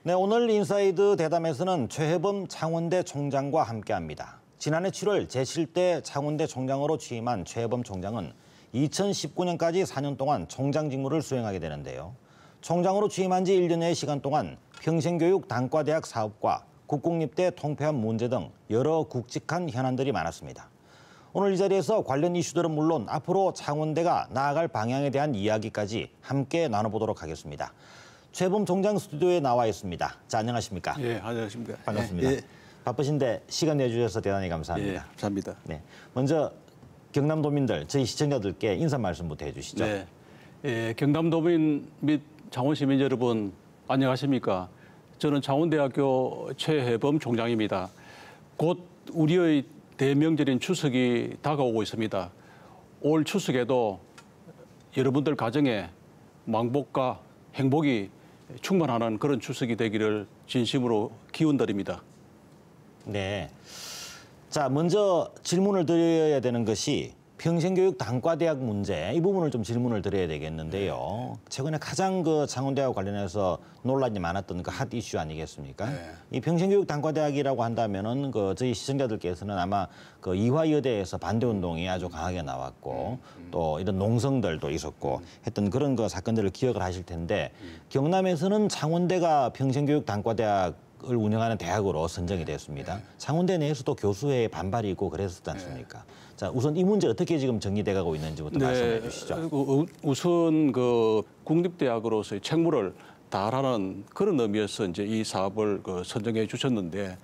네, 오늘 인사이드 대담에서는 최혜범 창원대 총장과 함께합니다. 지난해 7월 제7대 창원대 총장으로 취임한 최혜범 총장은 2019년까지 4년 동안 총장 직무를 수행하게 되는데요. 총장으로 취임한 지 1년여의 시간 동안 평생교육 단과대학 사업과 국공립대 통폐합 문제 등 여러 굵직한 현안들이 많았습니다. 오늘 이 자리에서 관련 이슈들은 물론 앞으로 창원대가 나아갈 방향에 대한 이야기까지 함께 나눠보도록 하겠습니다. 최혜범 총장 스튜디오에 나와 있습니다. 자, 안녕하십니까? 예, 안녕하십니까? 반갑습니다. 예. 바쁘신데 시간 내주셔서 대단히 감사합니다. 예, 감사합니다. 네, 먼저 경남도민들, 저희 시청자들께 인사 말씀부터 해주시죠. 네, 예, 경남도민 및 창원시민 여러분 안녕하십니까? 저는 창원대학교 최혜범 총장입니다. 곧 우리의 대명절인 추석이 다가오고 있습니다. 올 추석에도 여러분들 가정에 망복과 행복이 충만하는 그런 추석이 되기를 진심으로 기원드립니다. 네. 자, 먼저 질문을 드려야 되는 것이 평생교육 단과대학 문제, 이 부분을 좀 질문을 드려야 되겠는데요. 최근에 가장 창원대와 관련해서 논란이 많았던 그 핫 이슈 아니겠습니까? 네. 이 평생교육 단과대학이라고 한다면은 저희 시청자들께서는 아마 이화여대에서 반대운동이 아주 강하게 나왔고 또 이런 농성들도 있었고 했던 그런 사건들을 기억을 하실 텐데 경남에서는 창원대가 평생교육 단과대학 을 운영하는 대학으로 선정이 됐습니다. 창원대 내에서도 교수회의 반발이 있고 그랬었지 않습니까? 자, 우선 이 문제 어떻게 지금 정리돼가고 있는지부터 말씀해 주시죠. 우선 국립대학으로서의 책무를 다하라는 그런 의미에서 이제 이 사업을 선정해 주셨는데,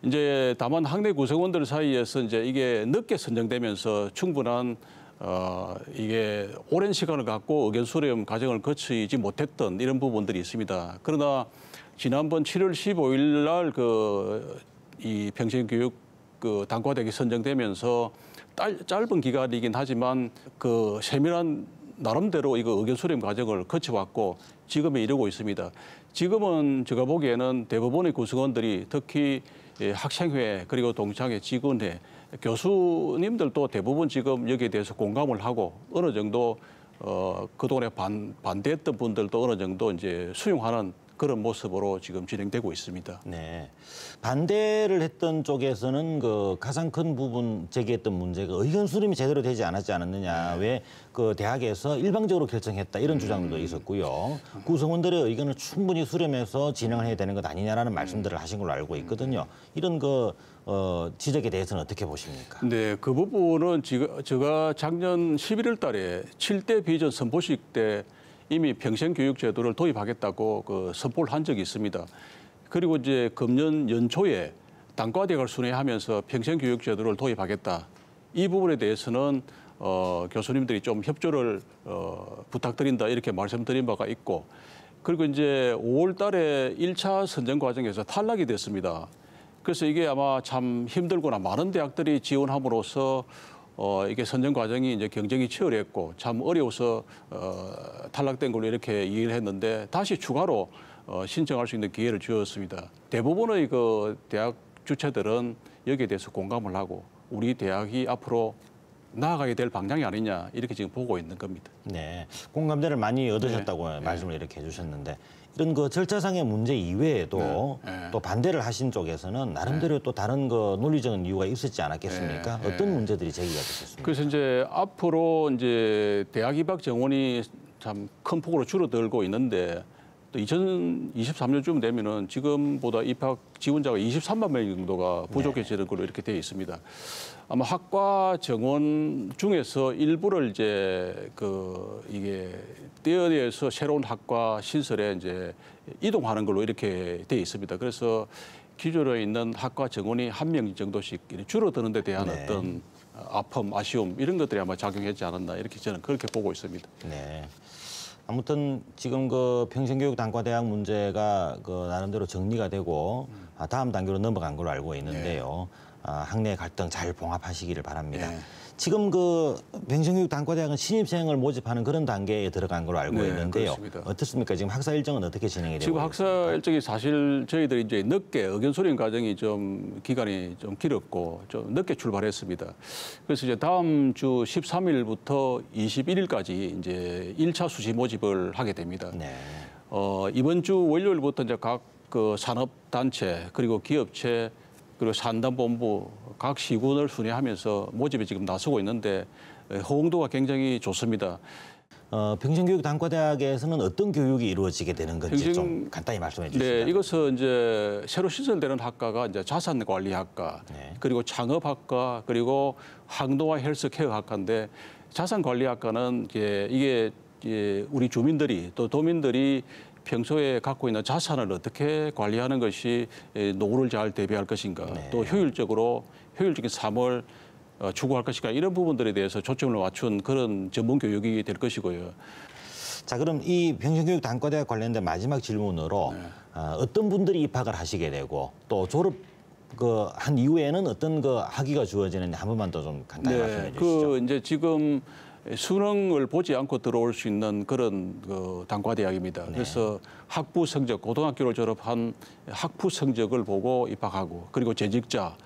이제 다만 학내 구성원들 사이에서 이제 이게 늦게 선정되면서 충분한 이게 오랜 시간을 갖고 의견 수렴 과정을 거치지 못했던 이런 부분들이 있습니다. 그러나 지난번 7월 15일 날 이 평생교육 단과대학이 선정되면서 짧은 기간이긴 하지만 세밀한 나름대로 이거 의견 수렴 과정을 거쳐왔고 지금에 이르고 있습니다. 지금은 제가 보기에는 대부분의 구성원들이 특히 학생회 그리고 동창회, 직원회, 교수님들도 대부분 지금 여기에 대해서 공감을 하고 어느 정도 그동안에 반대했던 분들도 어느 정도 이제 수용하는 그런 모습으로 지금 진행되고 있습니다. 네, 반대를 했던 쪽에서는 가장 큰 부분 제기했던 문제가 의견 수렴이 제대로 되지 않았느냐, 왜 대학에서 일방적으로 결정했다 이런 주장도 있었고요. 구성원들의 의견을 충분히 수렴해서 진행을 해야 되는 것 아니냐라는 말씀들을 하신 걸로 알고 있거든요. 이런 지적에 대해서는 어떻게 보십니까? 네, 그 부분은 제가 작년 11월 달에 7대 비전 선포식 때 이미 평생교육 제도를 도입하겠다고 선포를 한 적이 있습니다. 그리고 이제 금년 연초에 단과대학을 순회하면서 평생교육 제도를 도입하겠다. 이 부분에 대해서는 교수님들이 좀 협조를 부탁드린다 이렇게 말씀드린 바가 있고, 그리고 이제 5월 달에 1차 선정 과정에서 탈락이 됐습니다. 그래서 이게 아마 참 힘들거나 많은 대학들이 지원함으로써 이게 선정 과정이 이제 경쟁이 치열했고 참 어려워서 탈락된 걸로 이렇게 이해를 했는데, 다시 추가로 신청할 수 있는 기회를 주었습니다. 대부분의 대학 주체들은 여기에 대해서 공감을 하고 우리 대학이 앞으로 나아가야 될 방향이 아니냐 이렇게 지금 보고 있는 겁니다. 네, 공감대를 많이 얻으셨다고 말씀을 이렇게 해주셨는데, 이런 절차상의 문제 이외에도 또 반대를 하신 쪽에서는 나름대로 또 다른 논리적인 이유가 있었지 않았겠습니까? 어떤 문제들이 제기가 됐습니까? 그래서 이제 앞으로 이제 대학 입학 정원이 참 큰 폭으로 줄어들고 있는데, 또 2023년쯤 되면은 지금보다 입학 지원자가 23만 명 정도가 부족해지는 걸로 이렇게 되어 있습니다. 아마 학과 정원 중에서 일부를 이제 이게 떼어내서 새로운 학과 신설에 이제 이동하는 걸로 이렇게 되어 있습니다. 그래서 기존에 있는 학과 정원이 한 명 정도씩 줄어드는 데 대한 어떤 아픔, 아쉬움 이런 것들이 아마 작용했지 않았나 이렇게 저는 그렇게 보고 있습니다. 네. 아무튼 지금 평생교육 단과대학 문제가 나름대로 정리가 되고 다음 단계로 넘어간 걸로 알고 있는데요. 학내 갈등 잘 봉합하시기를 바랍니다. 지금 평생교육 단과대학은 신입생을 모집하는 그런 단계에 들어간 걸로 알고 있는데요. 그렇습니다. 어떻습니까? 지금 학사 일정은 어떻게 진행이 되고 지금 있습니까? 학사 일정이 사실 저희들이 이제 늦게 의견 수렴 과정이 기간이 좀 길었고 좀 늦게 출발했습니다. 그래서 이제 다음 주 13일부터 21일까지 이제 1차 수시 모집을 하게 됩니다. 네. 이번 주 월요일부터 이제 각 그 산업단체 그리고 기업체 그리고 산단본부 각 시군을 순회하면서 모집에 지금 나서고 있는데 호응도가 굉장히 좋습니다. 평생교육 단과대학에서는 어떤 교육이 이루어지게 되는 건지 좀 간단히 말씀해 주시죠. 네, 이것은 이제 새로 신설되는 학과가 이제 자산관리학과, 네. 그리고 창업학과, 그리고 항노화 헬스케어학과인데 자산관리학과는 이게 우리 주민들이 또 도민들이 평소에 갖고 있는 자산을 어떻게 관리하는 것이 노후를 잘 대비할 것인가, 네. 또 효율적인 삶을 추구할 것인가 이런 부분들에 대해서 초점을 맞춘 그런 전문 교육이 될 것이고요. 자, 그럼 이 평생교육 단과대학 관련된 마지막 질문으로 어떤 분들이 입학을 하시게 되고 또 졸업 한 이후에는 어떤 학위가 주어지는지 한 번만 더 좀 간단히 말씀해 주시죠. 이제 지금 수능을 보지 않고 들어올 수 있는 그런 단과대학입니다. 네. 그래서 학부 성적, 고등학교를 졸업한 학부 성적을 보고 입학하고, 그리고 재직자,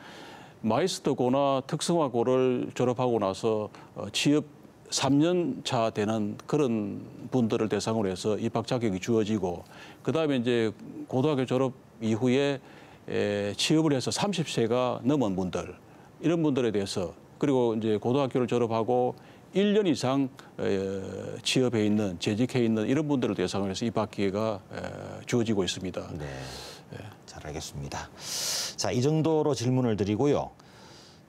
마이스터고나 특성화고를 졸업하고 나서 취업 3년 차 되는 그런 분들을 대상으로 해서 입학 자격이 주어지고, 그다음에 이제 고등학교 졸업 이후에 취업을 해서 30세가 넘은 분들, 이런 분들에 대해서, 그리고 이제 고등학교를 졸업하고 1년 이상 취업해 있는, 재직해 있는 이런 분들을 대상으로 해서 입학 기회가 주어지고 있습니다. 네, 잘 알겠습니다. 자, 이 정도로 질문을 드리고요.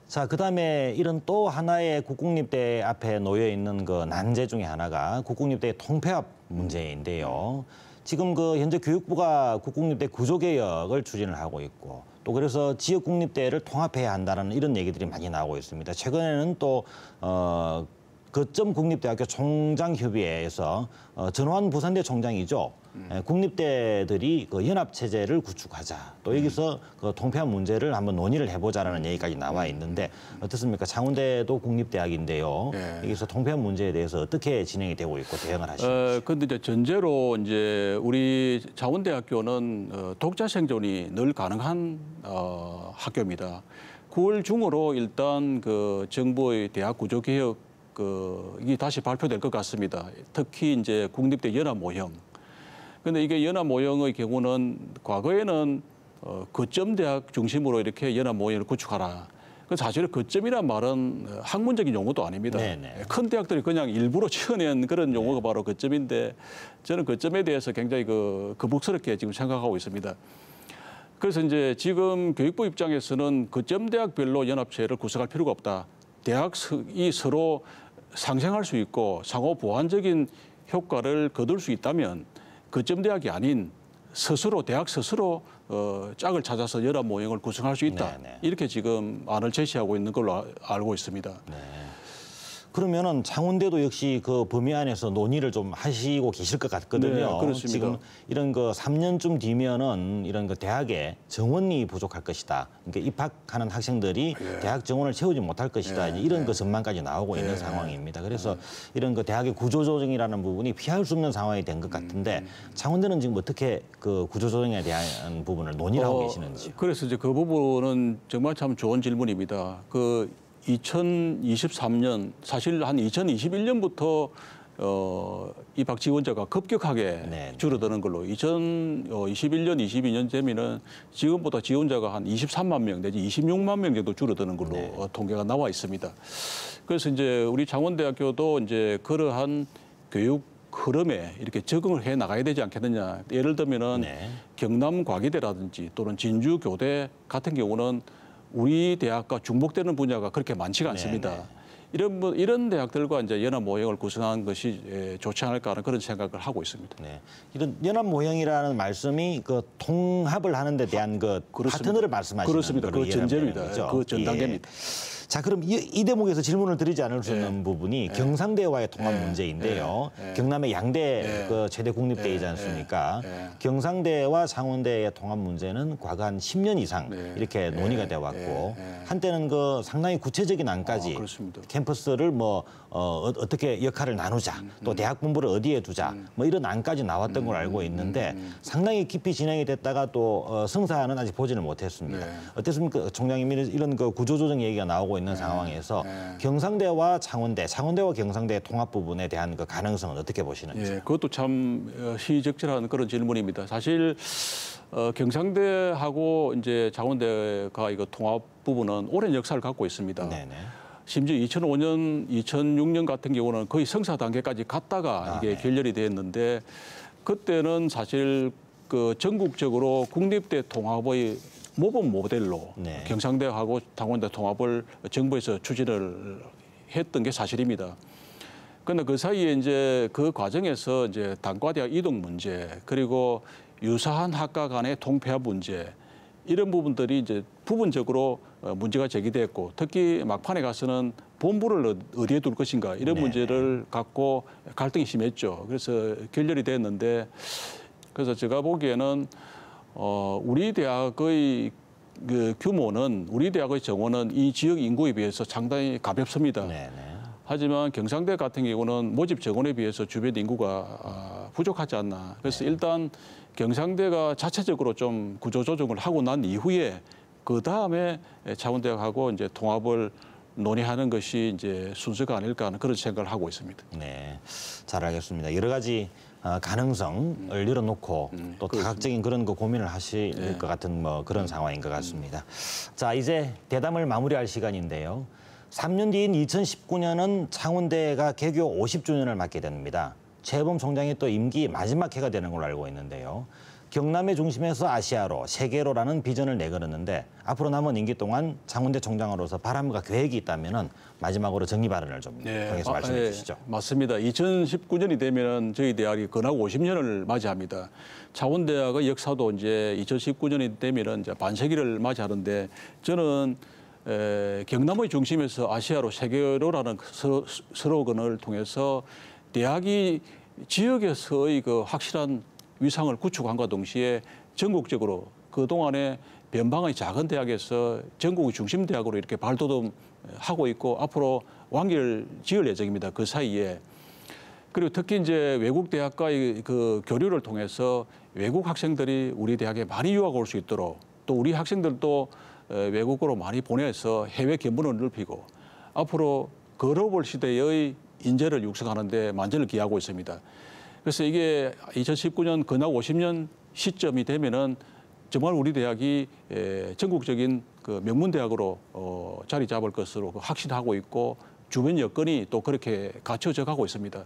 자, 그다음에 이런 또 하나의 국공립대 앞에 놓여 있는 난제 중에 하나가 국공립대 통폐합 문제인데요. 지금 현재 교육부가 국공립대 구조개혁을 추진을 하고 있고, 또 그래서 지역 국립대를 통합해야 한다는 이런 얘기들이 많이 나오고 있습니다. 최근에는 또 거점 국립대학교 총장협의회에서 전환 부산대 총장이죠. 국립대들이 연합 체제를 구축하자. 또 여기서 통폐합 문제를 한번 논의를 해보자라는 얘기까지 나와 있는데 어떻습니까? 창원대도 국립대학인데요. 네. 여기서 통폐합 문제에 대해서 어떻게 진행이 되고 있고 대응을 하시는지. 그런데 이제 전제로 이제 우리 창원대학교는 독자 생존이 늘 가능한 학교입니다. 9월 중으로 일단 정부의 대학 구조 개혁 이게 다시 발표될 것 같습니다. 특히 이제 국립대 연합 모형. 근데 이게 연합 모형의 경우는 과거에는 거점 대학 중심으로 이렇게 연합 모형을 구축하라. 그 사실 거점이란 말은 학문적인 용어도 아닙니다. 네네. 큰 대학들이 그냥 일부러 지어낸 그런 용어가 바로 거점인데, 저는 거점에 대해서 굉장히 거북스럽게 지금 생각하고 있습니다. 그래서 이제 지금 교육부 입장에서는 거점 대학별로 연합체를 구성할 필요가 없다. 대학이 서로 상생할 수 있고 상호 보완적인 효과를 거둘 수 있다면 거점 대학이 아닌 대학 스스로 짝을 찾아서 연합 모형을 구성할 수 있다. 네네. 이렇게 지금 안을 제시하고 있는 걸로 알고 있습니다. 네. 그러면은 창원대도 역시 범위 안에서 논의를 좀 하시고 계실 것 같거든요. 네, 그렇습니다. 지금 이런 3년쯤 뒤면은 이런 대학에 정원이 부족할 것이다. 그러니까 입학하는 학생들이 대학 정원을 채우지 못할 것이다. 이런 전망까지 나오고 있는 상황입니다. 그래서 이런 대학의 구조조정이라는 부분이 피할 수 없는 상황이 된 것 같은데 창원대는 지금 어떻게 구조조정에 대한 부분을 논의를 하고 계시는지요? 그래서 이제 그 부분은 정말 참 좋은 질문입니다. 2023년 사실 한 2021년부터 입학 지원자가 급격하게 줄어드는 걸로 2021년, 22년 되면은 지금보다 지원자가 한 23만 명 내지 26만 명 정도 줄어드는 걸로 통계가 나와 있습니다. 그래서 이제 우리 창원대학교도 이제 그러한 교육 흐름에 이렇게 적응을 해 나가야 되지 않겠느냐. 예를 들면은 경남과기대라든지 또는 진주교대 같은 경우는 우리 대학과 중복되는 분야가 그렇게 많지가 않습니다. 이런 대학들과 이제 연합 모형을 구성한 것이 좋지 않을까 하는 그런 생각을 하고 있습니다. 네. 이런 연합 모형이라는 말씀이 통합을 하는 데 대한 파트너를 말씀하시는 그렇습니다. 그 전제입니다. 그 전 단계입니다. 자, 그럼 이 대목에서 질문을 드리지 않을 수 없는 부분이 경상대와의 통합 문제인데요. 경남의 양대 최대 국립대이지 않습니까? 경상대와 창원대의 통합 문제는 과거 한 10년 이상 이렇게 논의가 되어 왔고 한때는 상당히 구체적인 안까지 캠퍼스를 어떻게 역할을 나누자, 또 대학 본부를 어디에 두자, 이런 안까지 나왔던 걸 알고 있는데 상당히 깊이 진행이 됐다가 또 성사는 아직 보지는 못했습니다. 어떻습니까, 총장님? 이런 구조조정 얘기가 나오고 나오고 있는 상황에서 경상대와 창원대, 창원대와 경상대 통합 부분에 대한 그 가능성은 어떻게 보시는지? 예, 그것도 참 시의적절한 그런 질문입니다. 사실 경상대하고 이제 창원대가 이거 통합 부분은 오랜 역사를 갖고 있습니다. 네네. 심지어 2005년, 2006년 같은 경우는 거의 성사 단계까지 갔다가 이게 결렬이 됐는데 그때는 사실 그 전국적으로 국립대 통합의 모범 모델로 네. 경상대하고 창원대 통합을 정부에서 추진을 했던 게 사실입니다. 그런데 그 사이에 이제 그 과정에서 이제 단과대학 이동 문제 그리고 유사한 학과 간의 통폐합 문제 이런 부분들이 이제 부분적으로 문제가 제기됐고 특히 막판에 가서는 본부를 어디에 둘 것인가 이런 문제를 갖고 갈등이 심했죠. 그래서 결렬이 됐는데 그래서 제가 보기에는 우리 대학의 그 규모는 우리 대학의 정원은 이 지역 인구에 비해서 상당히 가볍습니다. 네네. 하지만 경상대 같은 경우는 모집 정원에 비해서 주변 인구가 부족하지 않나. 그래서 일단 경상대가 자체적으로 좀 구조조정을 하고 난 이후에 그 다음에 창원대학하고 이제 통합을 논의하는 것이 이제 순서가 아닐까 하는 그런 생각을 하고 있습니다. 네, 잘 알겠습니다. 여러 가지 가능성을 열어놓고 또 다각적인 그런 그 고민을 하실 것 같은 뭐 그런 상황인 것 같습니다. 자, 이제 대담을 마무리할 시간인데요. 3년 뒤인 2019년은 창원대가 개교 50주년을 맞게 됩니다. 최혜범 총장이 또 임기 마지막 해가 되는 걸로 알고 있는데요. 경남의 중심에서 아시아로, 세계로라는 비전을 내걸었는데 앞으로 남은 임기 동안 창원대 총장으로서 바람과 계획이 있다면 마지막으로 정리 발언을 좀 통해서 말씀해 주시죠. 맞습니다. 2019년이 되면 저희 대학이 근학 50년을 맞이합니다. 창원대학의 역사도 이제 2019년이 되면 이제 반세기를 맞이하는데 저는 경남의 중심에서 아시아로 세계로라는 슬로건을 통해서 대학이 지역에서의 그 확실한 위상을 구축함과 동시에 전국적으로 그동안에 변방의 작은 대학에서 전국의 중심 대학으로 이렇게 발돋움하고 있고 앞으로 완기를 지을 예정입니다. 그 사이에. 그리고 특히 이제 외국 대학과의 그 교류를 통해서 외국 학생들이 우리 대학에 많이 유학 올 수 있도록 또 우리 학생들도 외국으로 많이 보내서 해외 견문을 넓히고 앞으로 글로벌 시대의 인재를 육성하는 데 만전을 기하고 있습니다. 그래서 이게 2019년 근학 50년 시점이 되면은 정말 우리 대학이 전국적인 그 명문대학으로 자리 잡을 것으로 확신하고 있고 주변 여건이 또 그렇게 갖춰져 가고 있습니다.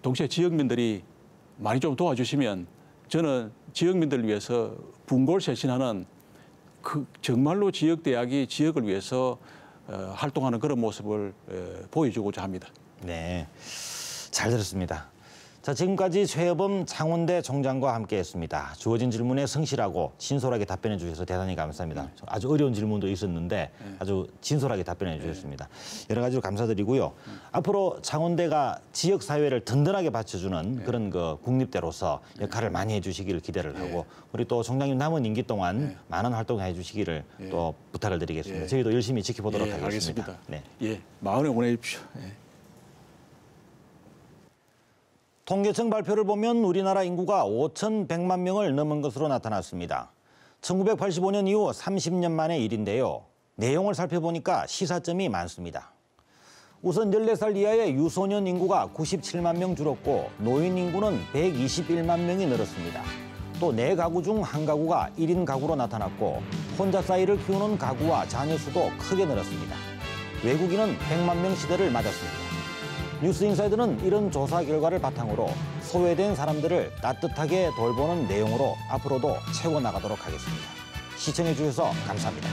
동시에 지역민들이 많이 좀 도와주시면 저는 지역민들을 위해서 분골쇄신하는 그 정말로 지역대학이 지역을 위해서 활동하는 그런 모습을 보여주고자 합니다. 네, 잘 들었습니다. 자, 지금까지 최혜범 창원대 총장과 함께했습니다. 주어진 질문에 성실하고 진솔하게 답변해 주셔서 대단히 감사합니다. 아주 어려운 질문도 있었는데 아주 진솔하게 답변해 주셨습니다. 여러 가지로 감사드리고요. 앞으로 창원대가 지역 사회를 든든하게 받쳐주는 그런 그 국립대로서 역할을 많이 해주시기를 기대를 하고 우리 또 총장님 남은 임기 동안 많은 활동해 주시기를 또 부탁을 드리겠습니다. 저희도 열심히 지켜보도록 하겠습니다. 알겠습니다. 네. 예, 마음에 응원해 주십시오. 통계청 발표를 보면 우리나라 인구가 5,100만 명을 넘은 것으로 나타났습니다. 1985년 이후 30년 만의 일인데요. 내용을 살펴보니까 시사점이 많습니다. 우선 14살 이하의 유소년 인구가 97만 명 줄었고 노인 인구는 121만 명이 늘었습니다. 또 4가구 중 1가구가 1인 가구로 나타났고 혼자 사이를 키우는 가구와 자녀 수도 크게 늘었습니다. 외국인은 100만 명 시대를 맞았습니다. 뉴스인사이드는 이런 조사 결과를 바탕으로 소외된 사람들을 따뜻하게 돌보는 내용으로 앞으로도 채워나가도록 하겠습니다. 시청해 주셔서 감사합니다.